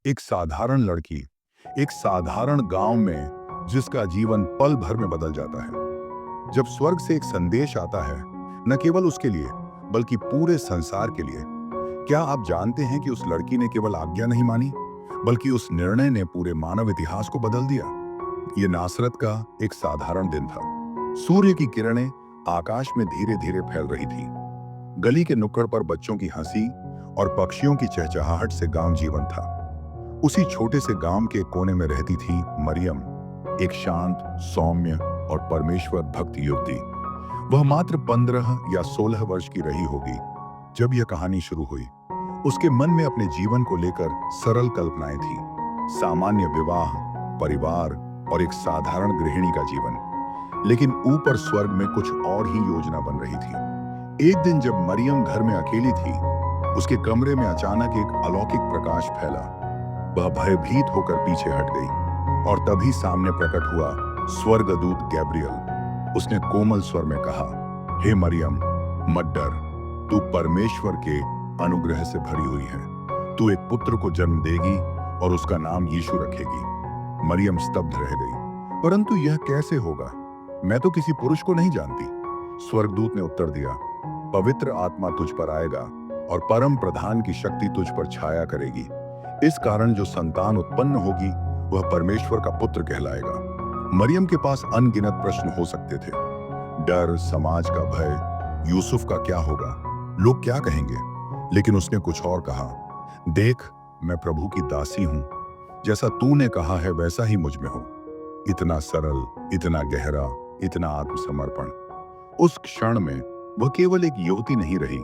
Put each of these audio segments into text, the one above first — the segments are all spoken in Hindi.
एक साधारण लड़की, एक साधारण गांव में जिसका जीवन पल भर में बदल जाता है। जब स्वर्ग से एक संदेश आता है, न केवल उसके लिए बल्कि पूरे संसार के लिए। क्या आप जानते हैं कि उस लड़की ने केवल आज्ञा नहीं मानी, बल्कि उस निर्णय ने पूरे मानव इतिहास को बदल दिया। ये नासरत का एक साधारण दिन था। सूर्य की किरणें आकाश में धीरे धीरे फैल रही थी। गली के नुक्कड़ पर बच्चों की हंसी और पक्षियों की चहचहाहट से गांव जीवन था। उसी छोटे से गांव के कोने में रहती थी मरियम, एक शांत, सौम्य और परमेश्वर भक्त युवती। वह मात्र 15 या 16 वर्ष की रही होगी जब यह कहानी शुरू हुई। उसके मन में अपने जीवन को लेकर सरल कल्पनाएं थी। सामान्य विवाह, परिवार और एक साधारण गृहिणी का जीवन। लेकिन ऊपर स्वर्ग में कुछ और ही योजना बन रही थी। एक दिन जब मरियम घर में अकेली थी, उसके कमरे में अचानक एक अलौकिक प्रकाश फैला। वह भयभीत होकर पीछे हट गई और तभी सामने प्रकट हुआ स्वर्गदूत गैब्रियल। उसने कोमल स्वर में कहा, हे मरियम, मत डर, तू परमेश्वर के अनुग्रह से भरी हुई है। तू एक पुत्र को जन्म देगी और उसका नाम यीशु रखेगी। मरियम स्तब्ध रह गई। परंतु यह कैसे होगा? मैं तो किसी पुरुष को नहीं जानती। स्वर्गदूत ने उत्तर दिया, पवित्र आत्मा तुझ पर आएगा और परम प्रधान की शक्ति तुझ पर छाया करेगी। इस कारण जो संतान उत्पन्न होगी वह परमेश्वर का पुत्र कहलाएगा। मरियम के पास अनगिनत प्रश्न हो सकते थे। डर, समाज का भय, यूसुफ का क्या होगा, लोग क्या कहेंगे। लेकिन उसने कुछ और कहा, देख, मैं प्रभु की दासी हूं। जैसा तूने कहा है वैसा ही मुझ में हो। इतना सरल, इतना गहरा, इतना आत्मसमर्पण। उस क्षण में वह केवल एक युवती नहीं रही,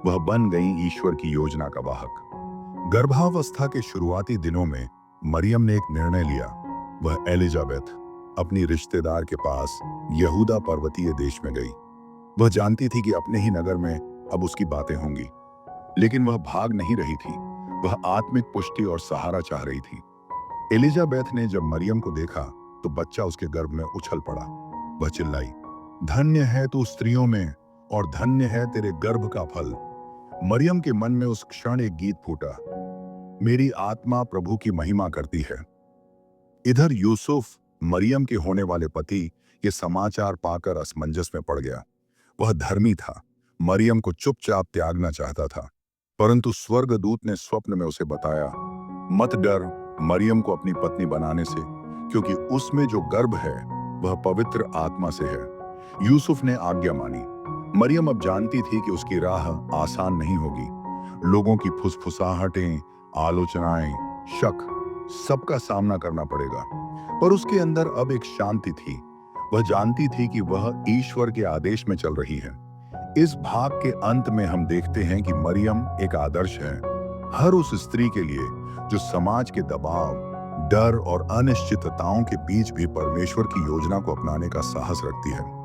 वह बन गई ईश्वर की योजना का वाहक। गर्भावस्था के शुरुआती दिनों में मरियम ने एक निर्णय लिया। वह एलिजाबेथ, अपनी रिश्तेदार के पास यहूदा पर्वतीय देश में गई। वह जानती थी कि अपने ही नगर में अब उसकी बातें होंगी। लेकिन वह भाग नहीं रही थी, वह आत्मिक पुष्टि और सहारा चाह रही थी। एलिजाबेथ ने जब मरियम को देखा तो बच्चा उसके गर्भ में उछल पड़ा। वह चिल्लाई, धन्य है तू स्त्रियों में और धन्य है तेरे गर्भ का फल। मरियम के मन में उस क्षण एक गीत फूटा, मेरी आत्मा प्रभु की महिमा करती है। इधर यूसुफ, मरियम के होने वाले पति, ये समाचार पाकर असमंजस में पड़ गया। वह धर्मी था, मरियम को चुपचाप त्यागना चाहता था। परंतु स्वर्गदूत ने स्वप्न में उसे बताया, मत डर मरियम को अपनी पत्नी बनाने से, क्योंकि उसमें जो गर्भ है वह पवित्र आत्मा से है। यूसुफ ने आज्ञा मानी। मरियम अब जानती थी कि उसकी राह आसान नहीं होगी। लोगों की फुसफुसाहटें, आलोचनाएं, शक, सबका सामना करना पड़ेगा। पर उसके अंदर अब एक शांति थी। वह जानती थी कि वह ईश्वर के आदेश में चल रही है। इस भाग के अंत में हम देखते हैं कि मरियम एक आदर्श है, हर उस स्त्री के लिए जो समाज के दबाव, डर और अनिश्चितताओं के बीच भी परमेश्वर की योजना को अपनाने का साहस रखती है।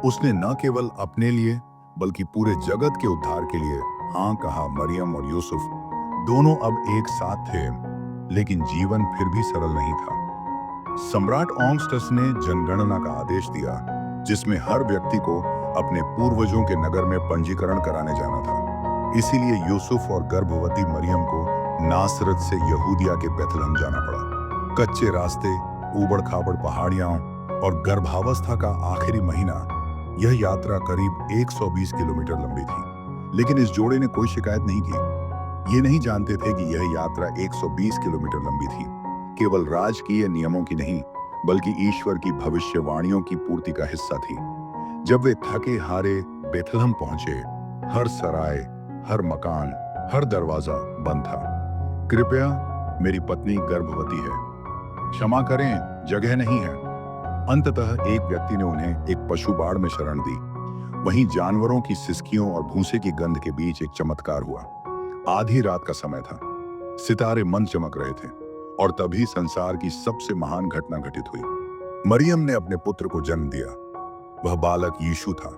उसने न केवल अपने लिए बल्कि पूरे जगत के उद्धार के लिए हाँ कहा। मरियम और यूसुफ दोनों अब एक साथ थे, लेकिन जीवन फिर भी सरल नहीं था। सम्राट ऑगस्टस ने जनगणना का आदेश दिया, जिसमें हर व्यक्ति को अपने पूर्वजों के नगर में पंजीकरण कराने जाना था। इसीलिए यूसुफ और गर्भवती मरियम को नासरत से यहूदिया के बेथलहम जाना पड़ा। कच्चे रास्ते, ऊबड़-खाबड़ पहाड़ियां और गर्भावस्था का आखिरी महीना, यह यात्रा करीब 120 किलोमीटर लंबी थी। लेकिन इस जोड़े ने कोई शिकायत नहीं की। ये नहीं जानते थे कि यह यात्रा 120 किलोमीटर लंबी थी, केवल राजकीय नियमों की नहीं, बल्कि ईश्वर की भविष्यवाणियों की पूर्ति का हिस्सा थी। जब वे थके हारे बेथलहम पहुंचे, हर सराय, हर मकान, हर दरवाजा बंद था। कृपया, मेरी पत्नी गर्भवती है, क्षमा करें, जगह नहीं है। अंततः एक व्यक्ति ने उन्हें एक पशु बाड़ में शरण दी। वहीं जानवरों की सिसकियों और भूसे की गंध के बीच एक चमत्कार हुआ। आधी रात का समय था, सितारे मंद चमक रहे थे और तभी संसार की सबसे महान घटना घटित हुई। मरियम ने अपने पुत्र को जन्म दिया। वह बालक यीशु था।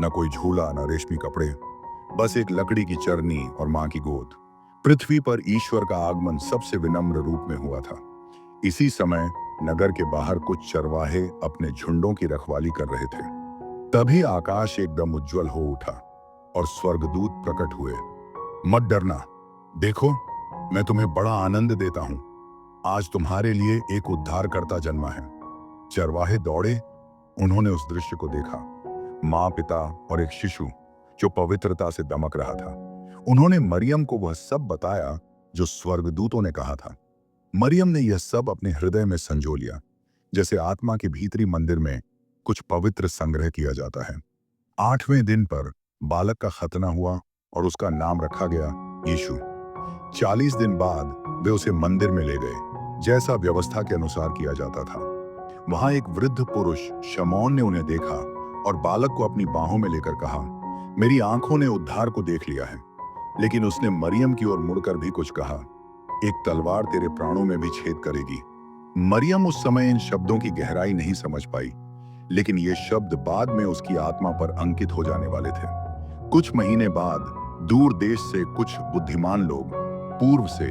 न कोई झूला, न रेशमी कपड़े, बस एक लकड़ी की चरनी और मां की गोद। पृथ्वी पर ईश्वर का आगमन सबसे विनम्र रूप में हुआ था। इसी समय नगर के बाहर कुछ चरवाहे अपने झुंडों की रखवाली कर रहे थे। तभी आकाश एकदम उज्जवल हो उठा और स्वर्गदूत प्रकट हुए। मत डरना, देखो, मैं तुम्हें बड़ा आनंद देता हूं। आज तुम्हारे लिए एक उद्धारकर्ता जन्मा है। चरवाहे दौड़े, उन्होंने उस दृश्य को देखा। माँ, पिता और एक शिशु जो पवित्रता से दमक रहा था। उन्होंने मरियम को वह सब बताया जो स्वर्गदूतों ने कहा था। मरियम ने यह सब अपने हृदय में संजो लिया, जैसे आत्मा के भीतरी मंदिर में कुछ पवित्र संग्रह किया जाता है। 8वें दिन पर बालक का खतना हुआ और उसका नाम रखा गया यीशु। 40 दिन बाद वे उसे मंदिर में ले गए, जैसा व्यवस्था के अनुसार किया जाता था। वहां एक वृद्ध पुरुष शमौन ने उन्हें देखा और बालक को अपनी बाहों में लेकर कहा, मेरी आंखों ने उद्धार को देख लिया है। लेकिन उसने मरियम की ओर मुड़कर भी कुछ कहा, एक तलवार तेरे प्राणों में भी छेद करेगी। मरियम उस समय इन शब्दों की गहराई नहीं समझ पाई, लेकिन ये शब्द बाद में उसकी आत्मा पर अंकित हो जाने वाले थे। कुछ महीने बाद दूर देश से कुछ बुद्धिमान लोग पूर्व से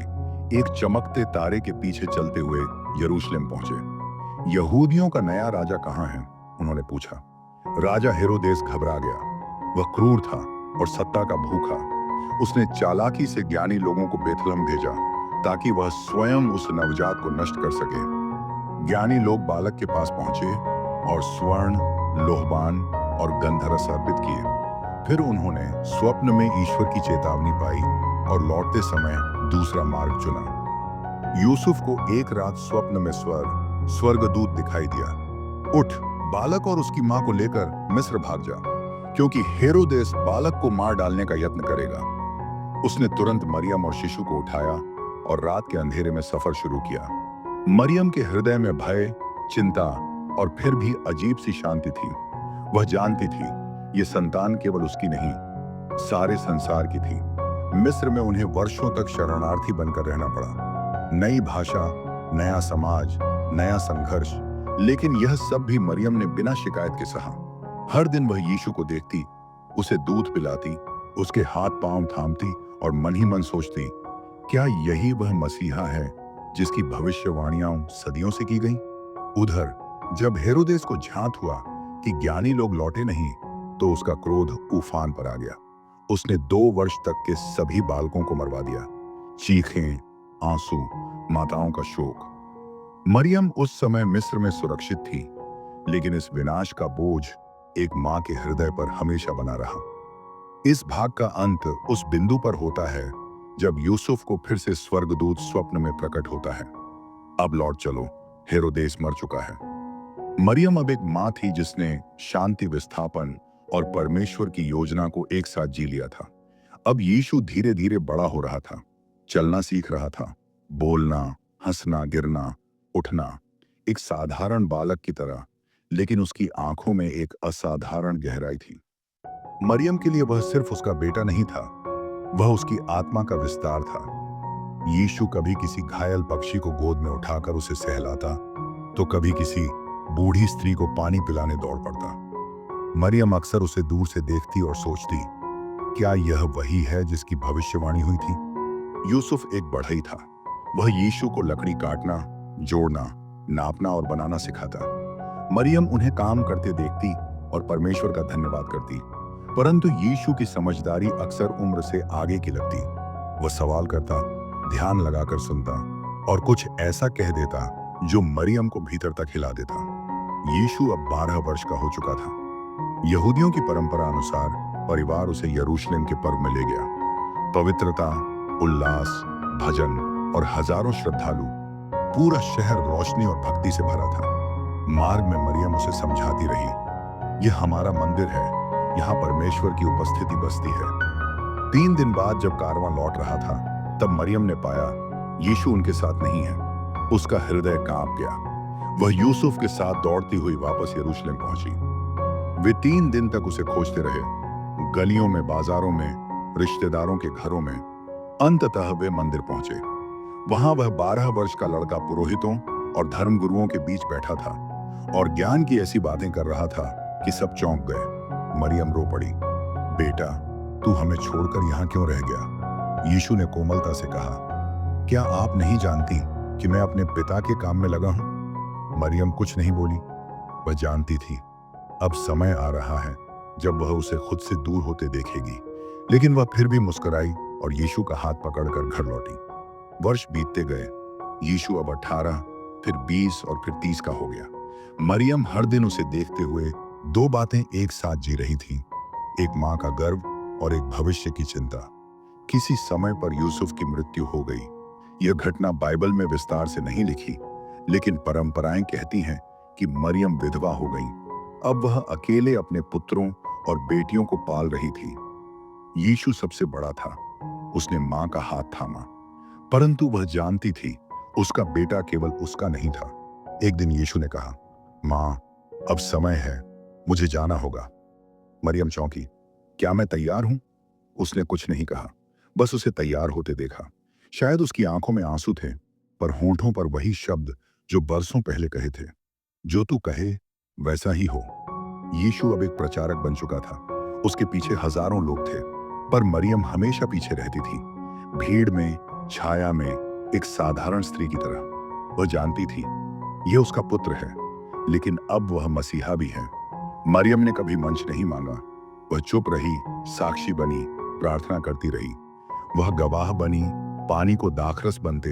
एक चमकते तारे के पीछे चलते हुए यरूशलेम पहुंचे। यहूदियों का नया राजा कहाँ है? उन्होंने पूछा। राजा हेरोदेस घबरा गया। वह क्रूर था और सत्ता का भूखा। उसने चालाकी से ज्ञानी लोगों को बेथलहम भेजा ताकि वह स्वयं उस नवजात को नष्ट कर सके। ज्ञानी लोग बालक के पास पहुंचे और स्वर्ण, लोहबान और गंधरस अर्पित किए। फिर उन्होंने स्वप्न में ईश्वर की चेतावनी पाई और लौटते समय दूसरा मार्ग चुना। यूसुफ को एक रात स्वप्न में स्वर्गदूत दिखाई दिया, उठ, बालक और उसकी मां को लेकर मिस्र भाग जा, क्योंकि हेरोदेस बालक को मार डालने का यत्न करेगा। उसने तुरंत मरियम और शिशु को उठाया और रात के अंधेरे में सफर शुरू किया। मरियम के हृदय में भय, चिंता और फिर भी अजीब सी शांति थी। वह जानती थी ये संतान केवल उसकी नहीं, सारे संसार की थी। मिस्र में उन्हें वर्षों तक शरणार्थी बनकर रहना पड़ा। नई भाषा, नया समाज, नया संघर्ष, लेकिन यह सब भी मरियम ने बिना शिकायत के सहा। हर दिन वह यीशु को देखती, उसे दूध पिलाती, उसके हाथ पांव थामती और मन ही मन सोचती, क्या यही वह मसीहा है जिसकी भविष्यवाणियां सदियों से की गई? उधर जब हेरोदेस को झांत हुआ कि ज्ञानी लोग लौटे नहीं, तो उसका क्रोध उफान पर आ गया। उसने 2 वर्ष तक के सभी बालकों को मरवा दिया। चीखें, आंसू, माताओं का शोक। मरियम उस समय मिस्र में सुरक्षित थी, लेकिन इस विनाश का बोझ एक मां के हृदय पर हमेशा बना रहा। इस भाग का अंत उस बिंदु पर होता है जब यूसुफ को फिर से स्वर्गदूत स्वप्न में प्रकट होता है। अब लौट चलो, हेरोदेस मर चुका है। मरियम अब एक मां थी जिसने शांति, विस्थापन और परमेश्वर की योजना को एक साथ जी लिया था। अब यीशु धीरे धीरे बड़ा हो रहा था, चलना सीख रहा था, बोलना, हंसना, गिरना, उठना, एक साधारण बालक की तरह, लेकिन उसकी आंखों में एक असाधारण गहराई थी। मरियम के लिए वह सिर्फ उसका बेटा नहीं था, वह उसकी आत्मा का विस्तार था। यीशु कभी किसी घायल पक्षी को गोद में उठाकर उसे सहलाता, तो कभी किसी बूढ़ी स्त्री को पानी पिलाने दौड़ पड़ता। मरियम अक्सर उसे दूर से देखती और सोचती, क्या यह वही है जिसकी भविष्यवाणी हुई थी? यूसुफ एक बढ़ई था। वह यीशु को लकड़ी काटना, जोड़ना, नापना और बनाना सिखाता। मरियम उन्हें काम करते देखती और परमेश्वर का धन्यवाद करती। परंतु यीशु की समझदारी अक्सर उम्र से आगे की लगती। वह सवाल करता, ध्यान लगाकर सुनता और कुछ ऐसा कह देता जो मरियम को भीतर तक हिला देता। यीशु अब 12 वर्ष का हो चुका था। यहूदियों की परंपरा अनुसार परिवार उसे यरूशलेम के पर्व में ले गया। पवित्रता, उल्लास, भजन और हजारों श्रद्धालु, पूरा शहर रोशनी और भक्ति से भरा था। मार्ग में मरियम उसे समझाती रही, यह हमारा मंदिर है, यहाँ परमेश्वर की उपस्थिति बसती है। 3 दिन बाद जब कारवां लौट रहा था, तब मरियम ने पाया यीशु उनके साथ नहीं है। उसका हृदय कांप गया। वह यूसुफ के साथ दौड़ती हुई वापस यरूशलेम पहुंची। वे 3 दिन तक उसे खोजते रहे, गलियों में, बाजारों में, रिश्तेदारों के घरों में। अंततः वे मंदिर पहुंचे। वहां वह 12 वर्ष का लड़का पुरोहितों और धर्मगुरुओं के बीच बैठा था और ज्ञान की ऐसी बातें कर रहा था कि सब चौंक गए। मरियम रो पड़ी, बेटा, तू हमें छोड़कर यहाँ क्यों रह गया? यीशु ने कोमलता से कहा, क्या आप नहीं जानती कि मैं अपने पिता के काम में लगा हूं? मरियम कुछ नहीं बोली। वह जानती थी अब समय आ रहा है जब वह उसे खुद से दूर होते देखेगी, लेकिन वह फिर भी मुस्कुराई और यीशु का हाथ पकड़कर घर लौटी। वर्ष बीतते गए। यीशु अब 18, फिर 20 और फिर 30 का हो गया। मरियम हर दिन उसे देखते हुए दो बातें एक साथ जी रही थी, एक माँ का गर्व और एक भविष्य की चिंता। किसी समय पर यूसुफ की मृत्यु हो गई। यह घटना बाइबल में विस्तार से नहीं लिखी, लेकिन परंपराएं कहती हैं कि मरियम विधवा हो गई। अब वह अकेले अपने पुत्रों और बेटियों को पाल रही थी। यीशु सबसे बड़ा था। उसने मां का हाथ थामा, परंतु वह जानती थी उसका बेटा केवल उसका नहीं था। एक दिन यीशु ने कहा, मां, अब समय है, मुझे जाना होगा। मरियम चौंकी। क्या मैं तैयार हूं? उसने कुछ नहीं कहा, बस उसे तैयार होते देखा। शायद उसकी आंखों में आंसू थे, पर होंठों पर वही शब्द जो बरसों पहले कहे थे, जो तू कहे वैसा ही हो। यीशु अब एक प्रचारक बन चुका था। उसके पीछे हजारों लोग थे, पर मरियम हमेशा पीछे रहती थी, भीड़ में, छाया में, एक साधारण स्त्री की तरह। वह जानती थी यह उसका पुत्र है, लेकिन अब वह मसीहा भी है। मरियम ने कभी मंच नहीं मांगा। वह चुप रही, साक्षी बनी, प्रार्थना करती रही। वह गवाह बनी, पानी को दाखरस बनते,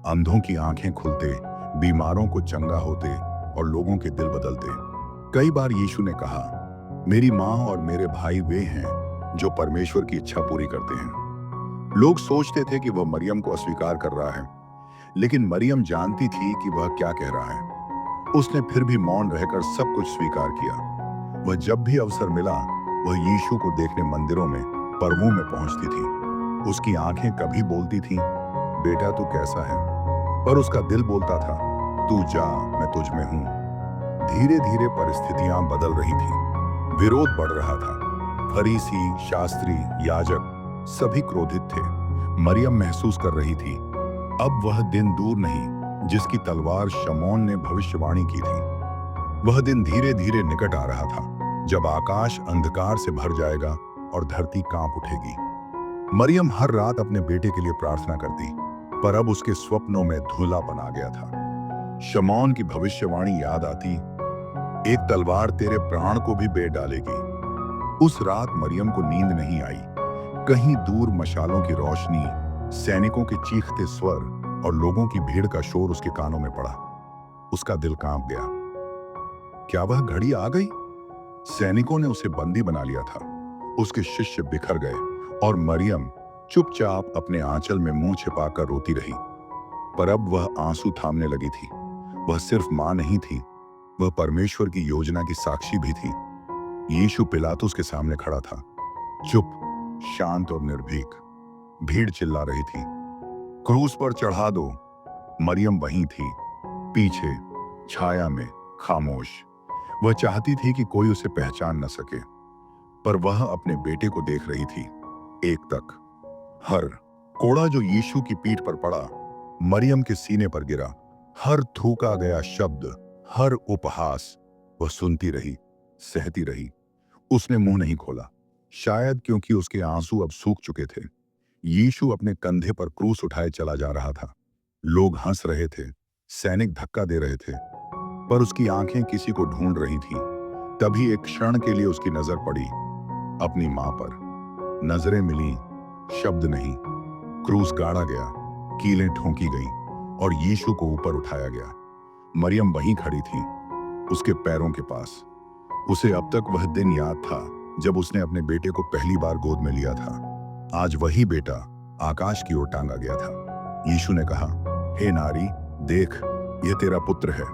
अंधों की आंखें खुलते, बीमारों को चंगा होते और लोगों के दिल बदलते। कई बार यीशु ने कहा, मेरी माँ और मेरे भाई वे हैं जो परमेश्वर की इच्छा पूरी करते हैं। लोग सोचते थे कि वह मरियम को अस्वीकार कर रहा है, लेकिन मरियम जानती थी कि वह क्या कह रहा है। उसने फिर भी मौन रहकर सब कुछ स्वीकार किया। वह जब भी अवसर मिला, वह यीशु को देखने मंदिरों में, पर्वों में पहुंचती थी। उसकी आंखें कभी बोलती थीं, बेटा तू कैसा है, पर उसका दिल बोलता था, तू जा, मैं तुझ में हूं। धीरे धीरे परिस्थितियां बदल रही थीं। विरोध बढ़ रहा था। फरीसी, शास्त्री, याजक सभी क्रोधित थे। मरियम महसूस कर रही थी अब वह दिन दूर नहीं जिसकी तलवार शमौन ने भविष्यवाणी की थी। वह दिन धीरे धीरे निकट आ रहा था, जब आकाश अंधकार से भर जाएगा और धरती कांप उठेगी। मरियम हर रात अपने बेटे के लिए प्रार्थना करती, पर अब उसके स्वप्नों में धुंधलापन आ गया था। शमौन की भविष्यवाणी याद आती, एक तलवार तेरे प्राण को भी बेच डालेगी। उस रात मरियम को नींद नहीं आई। कहीं दूर मशालों की रोशनी, सैनिकों के चीखते स्वर और लोगों की भीड़ का शोर उसके कानों में पड़ा। उसका दिल कांप गया। क्या वह घड़ी आ गई? सैनिकों ने उसे बंदी बना लिया था। उसके शिष्य बिखर गए और मरियम चुपचाप अपने आंचल में मुंह छिपाकर रोती रही। पर अब वह आंसू थामने लगी थी। वह सिर्फ मां नहीं थी, वह परमेश्वर की योजना की साक्षी भी थी। यीशु पिलातुस के सामने खड़ा था, चुप, शांत और निर्भीक। भीड़ चिल्ला रही थी, क्रूस पर चढ़ा दो। मरियम वहीं थी, पीछे, छाया में, खामोश। वह चाहती थी कि कोई उसे पहचान न सके, पर वह अपने बेटे को देख रही थी, एक तक। हर कोड़ा जो यीशु की पीठ पर पड़ा, मरियम के सीने पर गिरा। हर थूका गया शब्द, हर उपहास, वह सुनती रही, सहती रही। उसने मुंह नहीं खोला, शायद क्योंकि उसके आंसू अब सूख चुके थे। यीशु अपने कंधे पर क्रूस उठाए चला जा रहा था। लोग हंस रहे थे, सैनिक धक्का दे रहे थे, पर उसकी आंखें किसी को ढूंढ रही थीं। तभी एक क्षण के लिए उसकी नजर पड़ी अपनी मां पर। नजरें मिली, शब्द नहीं। क्रूस गाड़ा गया, कीलें ठोंकी गईं और यीशु को ऊपर उठाया गया। मरियम वहीं खड़ी थी, उसके पैरों के पास। उसे अब तक वह दिन याद था जब उसने अपने बेटे को पहली बार गोद में लिया था। आज वही बेटा आकाश की ओर टांगा गया था। यीशु ने कहा, हे नारी, देख, यह तेरा पुत्र है।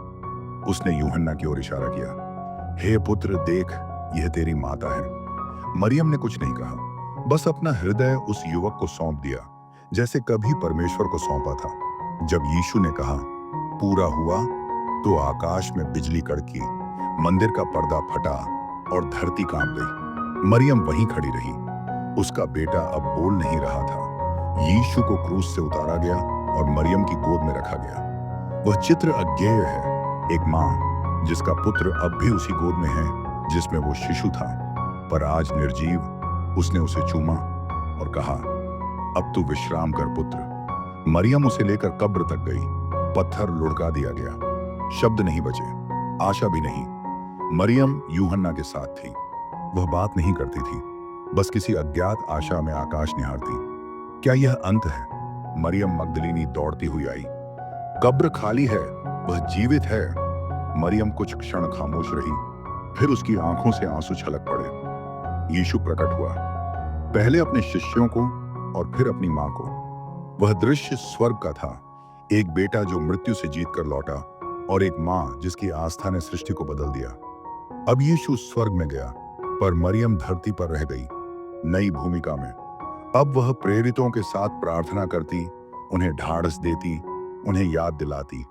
उसने यूहन्ना की ओर इशारा किया। हे पुत्र, देख, यह तेरी माता है। मरियम ने कुछ नहीं कहा, बस अपना हृदय उस युवक को सौंप दिया, जैसे कभी परमेश्वर को सौंपा था। जब यीशु ने कहा, पूरा हुआ, तो आकाश में बिजली कड़की, मंदिर का पर्दा फटा और धरती कांप गई। मरियम वहीं खड़ी रही। उसका बेटा अब बोल नहीं रहा था। यीशु को क्रूस से उतारा गया और मरियम की गोद में रखा गया। वह चित्र अज्ञेय है, एक मां जिसका पुत्र अब भी उसी गोद में है जिसमें वो शिशु था, पर आज निर्जीव। उसने उसे चूमा और कहा, अब तू विश्राम कर पुत्र। मरियम उसे लेकर कब्र तक गई। पत्थर लुढ़का दिया गया, शब्द नहीं बचे, आशा भी नहीं। मरियम यूहन्ना के साथ थी। वह बात नहीं करती थी, बस किसी अज्ञात आशा में आकाश निहारती। क्या यह अंत है? मरियम मगदलीनी दौड़ती हुई आई। कब्र खाली है, वह जीवित है। मरियम कुछ क्षण खामोश रही, फिर उसकी आंखों से आंसू छलक पड़े। यीशु प्रकट हुआ, पहले अपने शिष्यों को और फिर अपनी मां को। वह दृश्य स्वर्ग का था, एक बेटा जो मृत्यु से जीतकर लौटा और एक मां जिसकी आस्था ने सृष्टि को बदल दिया। अब यीशु स्वर्ग में गया, पर मरियम धरती पर रह गई, नई भूमिका में। अब वह प्रेरितों के साथ प्रार्थना करती, उन्हें ढाढ़स देती, उन्हें याद दिलाती।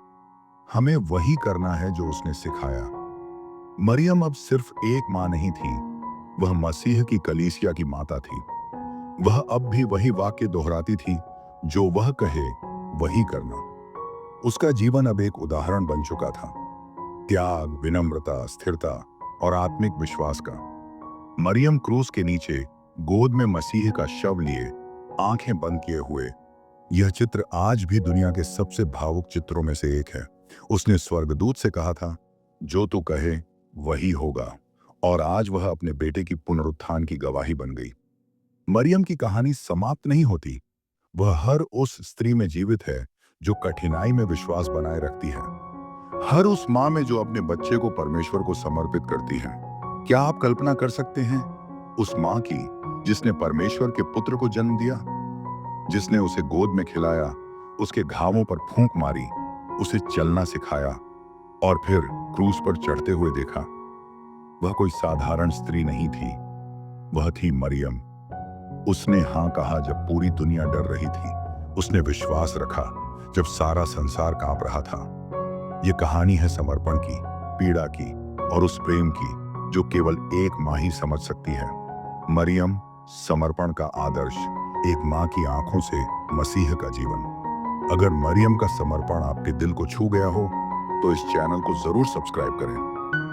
हमें वही करना है जो उसने सिखाया। मरियम अब सिर्फ एक मां नहीं थी, वह मसीह की कलीसिया की माता थी। वह अब भी वही वाक्य दोहराती थी, जो वह कहे वही करना। उसका जीवन अब एक उदाहरण बन चुका था, त्याग, विनम्रता, स्थिरता और आत्मिक विश्वास का। मरियम क्रूस के नीचे गोद में मसीह का शव लिए, आंखें बंद किए हुए। यह चित्र आज भी दुनिया के सबसे भावुक चित्रों में से एक है। उसने स्वर्गदूत से कहा था, जो तू कहे वही होगा, और आज वह अपने बेटे की पुनरुत्थान की गवाही बन गई। मरियम की कहानी समाप्त नहीं होती। वह हर उस स्त्री में जीवित है जो कठिनाई में विश्वास बनाए रखती है, हर उस मां में जो अपने बच्चे को परमेश्वर को समर्पित करती है। क्या आप कल्पना कर सकते हैं उस मां की जिसने परमेश्वर के पुत्र को जन्म दिया, जिसने उसे गोद में खिलाया, उसके घावों पर फूंक मारी, उसे चलना सिखाया और फिर क्रूस पर चढ़ते हुए देखा। वह कोई साधारण स्त्री नहीं थी, वह थी मरियम। उसने हां कहा जब पूरी दुनिया डर रही थी, उसने विश्वास रखा जब सारा संसार कांप रहा था। यह कहानी है समर्पण की, पीड़ा की और उस प्रेम की जो केवल एक मां ही समझ सकती है। मरियम, समर्पण का आदर्श, एक मां की आंखों से मसीह का जीवन। अगर मरियम का समर्पण आपके दिल को छू गया हो तो इस चैनल को जरूर सब्सक्राइब करें,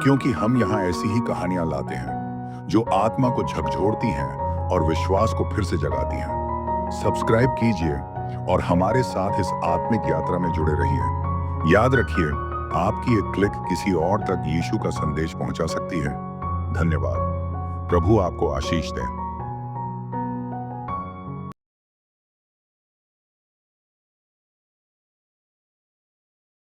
क्योंकि हम यहाँ ऐसी ही कहानियां लाते हैं जो आत्मा को झकझोरती हैं और विश्वास को फिर से जगाती हैं। सब्सक्राइब कीजिए और हमारे साथ इस आत्मिक यात्रा में जुड़े रहिए। याद रखिए, आपकी एक क्लिक किसी और तक यीशु का संदेश पहुंचा सकती है। धन्यवाद। प्रभु आपको आशीष दे।